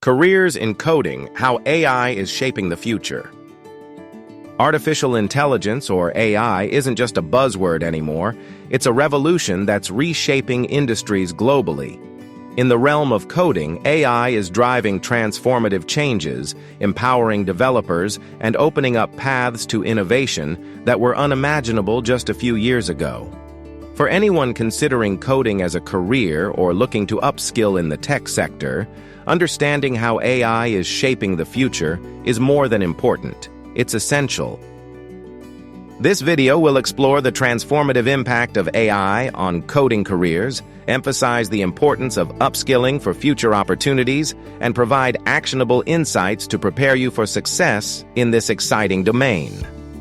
Careers in Coding: How AI is Shaping the Future. Artificial intelligence, or AI, isn't just a buzzword anymore. It's a revolution that's reshaping industries globally. In the realm of coding, AI is driving transformative changes, empowering developers, and opening up paths to innovation that were unimaginable just a few years ago. For anyone considering coding as a career or looking to upskill in the tech sector, understanding how AI is shaping the future is more than important. It's essential. This video will explore the transformative impact of AI on coding careers, emphasize the importance of upskilling for future opportunities, and provide actionable insights to prepare you for success in this exciting domain.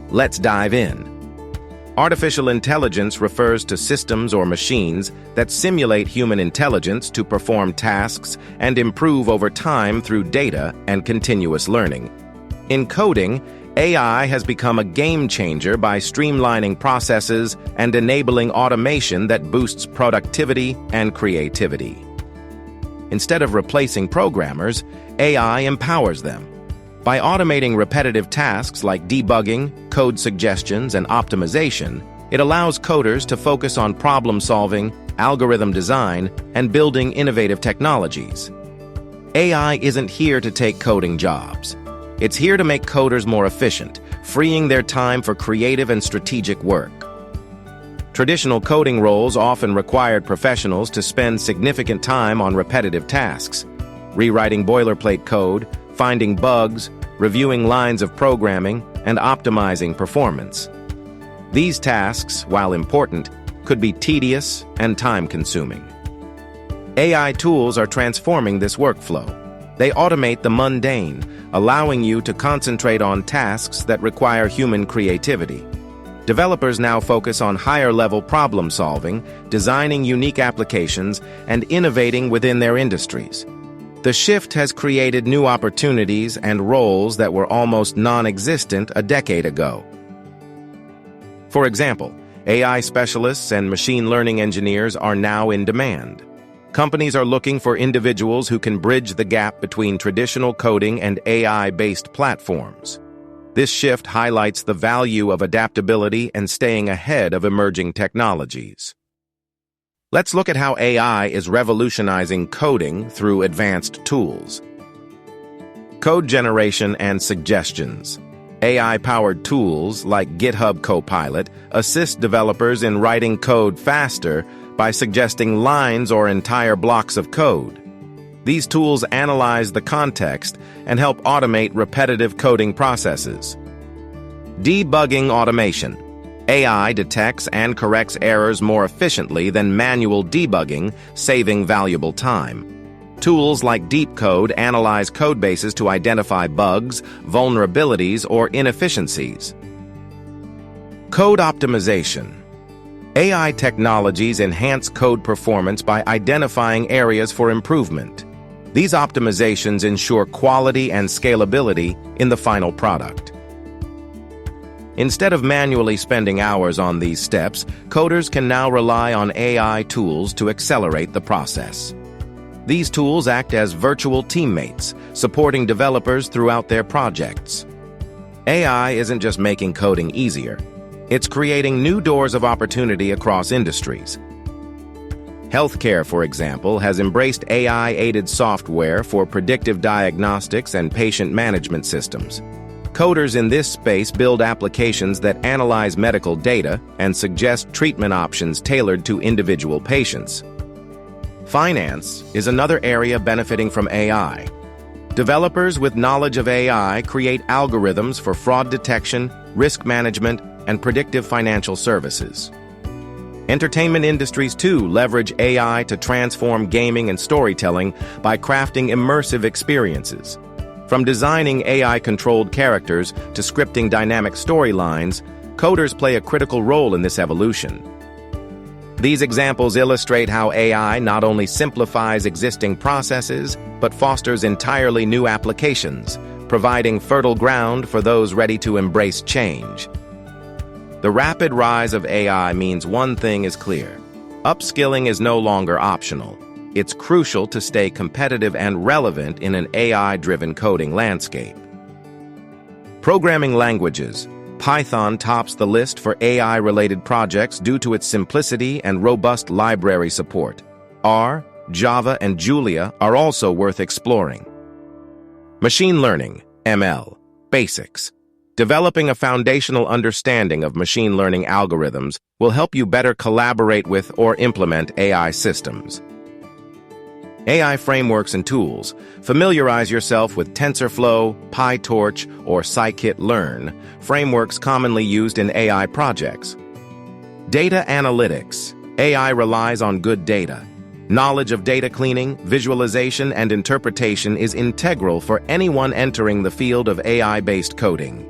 Let's dive in. Artificial intelligence refers to systems or machines that simulate human intelligence to perform tasks and improve over time through data and continuous learning. In coding, AI has become a game changer by streamlining processes and enabling automation that boosts productivity and creativity. Instead of replacing programmers, AI empowers them. By automating repetitive tasks like debugging, code suggestions, and optimization, it allows coders to focus on problem-solving, algorithm design, and building innovative technologies. AI isn't here to take coding jobs. It's here to make coders more efficient, freeing their time for creative and strategic work. Traditional coding roles often required professionals to spend significant time on repetitive tasks, rewriting boilerplate code, finding bugs, reviewing lines of programming, and optimizing performance. These tasks, while important, could be tedious and time-consuming. AI tools are transforming this workflow. They automate the mundane, allowing you to concentrate on tasks that require human creativity. Developers now focus on higher-level problem-solving, designing unique applications, and innovating within their industries. The shift has created new opportunities and roles that were almost non-existent a decade ago. For example, AI specialists and machine learning engineers are now in demand. Companies are looking for individuals who can bridge the gap between traditional coding and AI-based platforms. This shift highlights the value of adaptability and staying ahead of emerging technologies. Let's look at how AI is revolutionizing coding through advanced tools. Code generation and suggestions. AI-powered tools like GitHub Copilot assist developers in writing code faster by suggesting lines or entire blocks of code. These tools analyze the context and help automate repetitive coding processes. Debugging automation. AI detects and corrects errors more efficiently than manual debugging, saving valuable time. Tools like DeepCode analyze codebases to identify bugs, vulnerabilities, or inefficiencies. Code optimization. AI technologies enhance code performance by identifying areas for improvement. These optimizations ensure quality and scalability in the final product. Instead of manually spending hours on these steps, coders can now rely on AI tools to accelerate the process. These tools act as virtual teammates, supporting developers throughout their projects. AI isn't just making coding easier. It's creating new doors of opportunity across industries. Healthcare, for example, has embraced AI-aided software for predictive diagnostics and patient management systems. Coders in this space build applications that analyze medical data and suggest treatment options tailored to individual patients. Finance is another area benefiting from AI. Developers with knowledge of AI create algorithms for fraud detection, risk management, and predictive financial services. Entertainment industries, too, leverage AI to transform gaming and storytelling by crafting immersive experiences. From designing AI-controlled characters to scripting dynamic storylines, coders play a critical role in this evolution. These examples illustrate how AI not only simplifies existing processes, but fosters entirely new applications, providing fertile ground for those ready to embrace change. The rapid rise of AI means one thing is clear: upskilling is no longer optional. It's crucial to stay competitive and relevant in an AI-driven coding landscape. Programming languages. Python tops the list for AI-related projects due to its simplicity and robust library support. R, Java, and Julia are also worth exploring. Machine learning, ML, basics. Developing a foundational understanding of machine learning algorithms will help you better collaborate with or implement AI systems. AI frameworks and tools. Familiarize yourself with TensorFlow, PyTorch, or scikit-learn, frameworks commonly used in AI projects. Data analytics. AI relies on good data. Knowledge of data cleaning, visualization, and interpretation is integral for anyone entering the field of AI-based coding.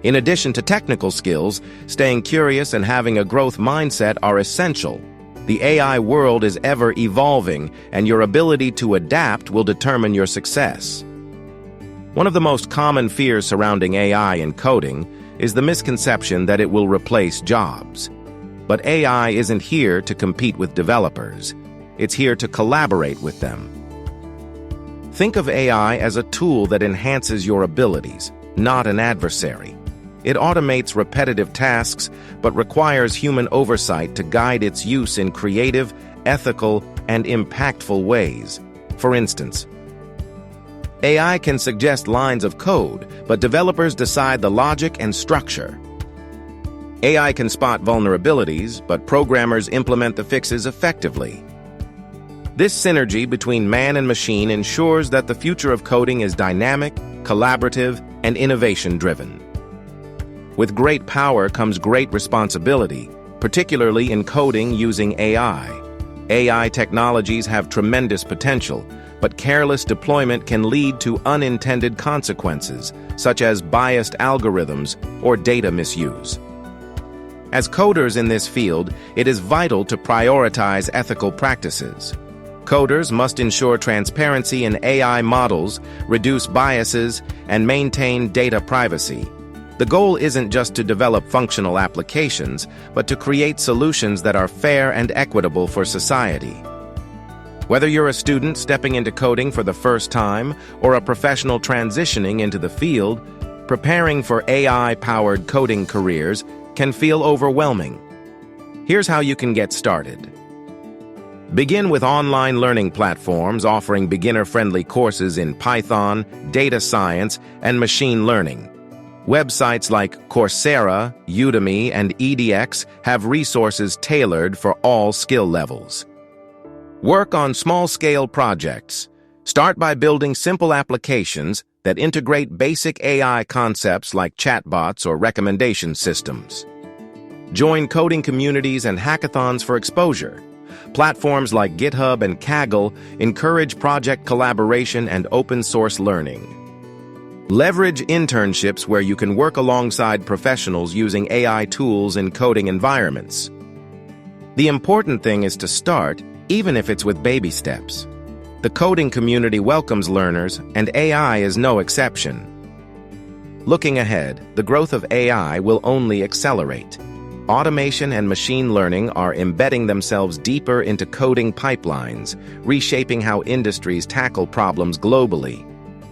In addition to technical skills, staying curious and having a growth mindset are essential. The AI world is ever evolving, and your ability to adapt will determine your success. One of the most common fears surrounding AI in coding is the misconception that it will replace jobs. But AI isn't here to compete with developers. It's here to collaborate with them. Think of AI as a tool that enhances your abilities, not an adversary. It automates repetitive tasks, but requires human oversight to guide its use in creative, ethical, and impactful ways. For instance, AI can suggest lines of code, but developers decide the logic and structure. AI can spot vulnerabilities, but programmers implement the fixes effectively. This synergy between man and machine ensures that the future of coding is dynamic, collaborative, and innovation-driven. With great power comes great responsibility, particularly in coding using AI. AI technologies have tremendous potential, but careless deployment can lead to unintended consequences, such as biased algorithms or data misuse. As coders in this field, it is vital to prioritize ethical practices. Coders must ensure transparency in AI models, reduce biases, and maintain data privacy. The goal isn't just to develop functional applications, but to create solutions that are fair and equitable for society. Whether you're a student stepping into coding for the first time or a professional transitioning into the field, preparing for AI-powered coding careers can feel overwhelming. Here's how you can get started. Begin with online learning platforms offering beginner-friendly courses in Python, data science, and machine learning. Websites like Coursera, Udemy, and edX have resources tailored for all skill levels. Work on small-scale projects. Start by building simple applications that integrate basic AI concepts like chatbots or recommendation systems. Join coding communities and hackathons for exposure. Platforms like GitHub and Kaggle encourage project collaboration and open-source learning. Leverage internships where you can work alongside professionals using AI tools in coding environments. The important thing is to start, even if it's with baby steps. The coding community welcomes learners, and AI is no exception. Looking ahead, the growth of AI will only accelerate. Automation and machine learning are embedding themselves deeper into coding pipelines, reshaping how industries tackle problems globally.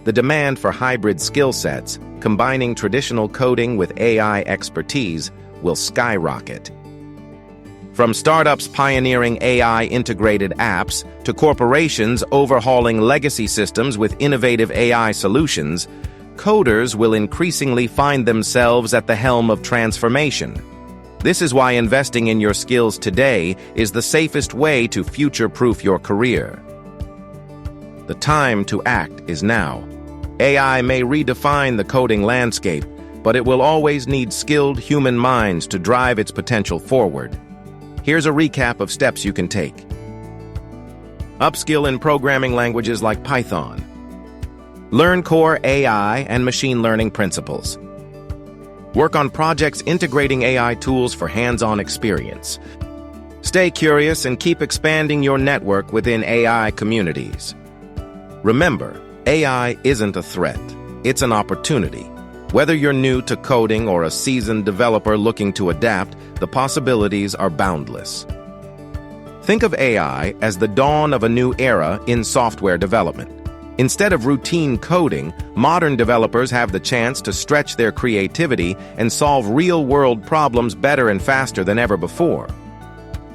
The demand for hybrid skill sets, combining traditional coding with AI expertise, will skyrocket. From startups pioneering AI-integrated apps to corporations overhauling legacy systems with innovative AI solutions, coders will increasingly find themselves at the helm of transformation. This is why investing in your skills today is the safest way to future-proof your career. The time to act is now. AI may redefine the coding landscape, but it will always need skilled human minds to drive its potential forward. Here's a recap of steps you can take. Upskill in programming languages like Python. Learn core AI and machine learning principles. Work on projects integrating AI tools for hands-on experience. Stay curious and keep expanding your network within AI communities. Remember, AI isn't a threat, it's an opportunity. Whether you're new to coding or a seasoned developer looking to adapt, the possibilities are boundless. Think of AI as the dawn of a new era in software development. Instead of routine coding, modern developers have the chance to stretch their creativity and solve real-world problems better and faster than ever before.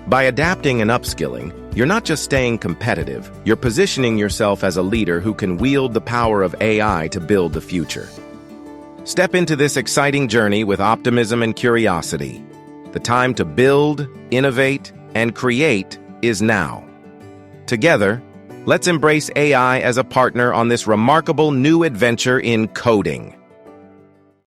By adapting and upskilling, you're not just staying competitive, you're positioning yourself as a leader who can wield the power of AI to build the future. Step into this exciting journey with optimism and curiosity. The time to build, innovate, and create is now. Together, let's embrace AI as a partner on this remarkable new adventure in coding.